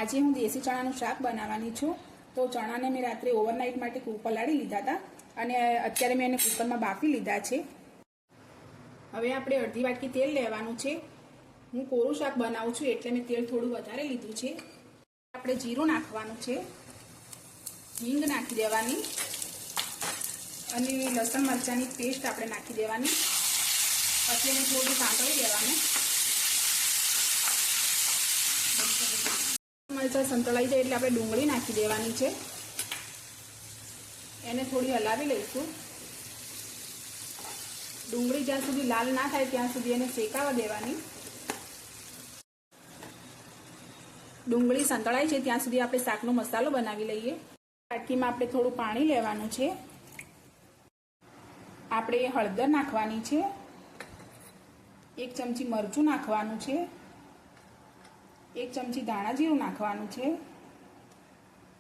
આજે હું દેશી ચણાનું શાક બનાવવાની છું। તો ચણાને મેં રાત્રે ઓવરનાઇટ માટે પલાળી લીધા હતા અને અત્યારે મેં એને કુકરમાં બાફી લીધા છે। હવે આપણે અડધી વાટકી તેલ લેવાનું છે। હું કોરું શાક બનાવું છું એટલે મેં તેલ થોડું વધારે લીધું છે। આપણે જીરું નાખવાનું છે, હિંગ નાખી દેવાની અને લસણ મરચાંની પેસ્ટ આપણે નાખી દેવાની। પછી એને થોડું સાંતળી લેવાનું। મરચાં સંતળાઈ જાય એટલે આપણે ડુંગળી નાખી દેવાની છે, એને થોડી હલાવી લઈશું। ડુંગળી જ્યાં સુધી લાલ ના થાય ત્યાં સુધી એને શેકાવા દેવાની। ડુંગળી સંતળાય છે ત્યાં સુધી આપણે શાકનો મસાલો બનાવી લઈએ। વાટકીમાં આપણે થોડું પાણી લેવાનું છે, આપણે હળદર નાખવાની છે, 1 ચમચી મરચું નાખવાનું છે, 1 ચમચી ધાણા જીરું નાખવાનું છે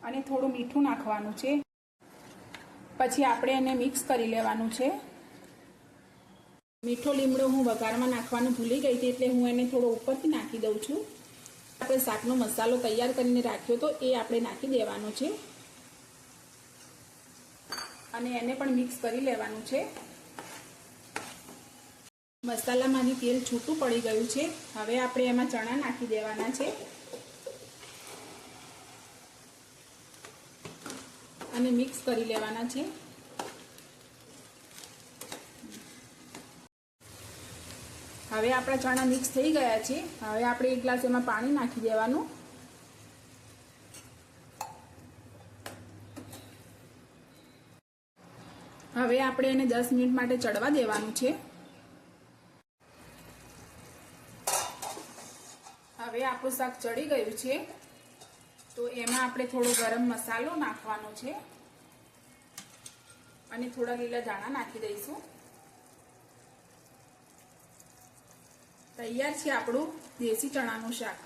અને થોડું મીઠું નાખવાનું છે। પછી આપણે એને મિક્સ કરી લેવાનું છે। મીઠો લીમડો હું વઘારમાં નાખવાનું ભૂલી ગઈ હતી એટલે હું એને થોડો ઉપરથી નાખી દઉં છું। આપણે શાકનો મસાલો તૈયાર કરીને રાખ્યો તો એ આપણે નાખી દેવાનો છે અને એને પણ મિક્સ કરી લેવાનું છે। મસાલામાંથી તેલ છૂટું પડી ગયું છે। હવે આપણે એમાં ચણા નાખી દેવાના છે અને મિક્સ કરી લેવાના છે। હવે આપણા ચણા મિક્સ થઈ ગયા છે। હવે આપણે 1 ગ્લાસ એમાં પાણી નાખી દેવાનું। હવે આપણે એને 10 મિનિટ માટે ચડવા દેવાનું છે। હવે આપણું શાક ચડી ગયું છે તો એમાં આપણે થોડો ગરમ મસાલો નાખવાનો છે અને થોડા લીલા ધાણા નાખી દઈશું। તૈયાર છે આપણું દેશી ચણાનું શાક।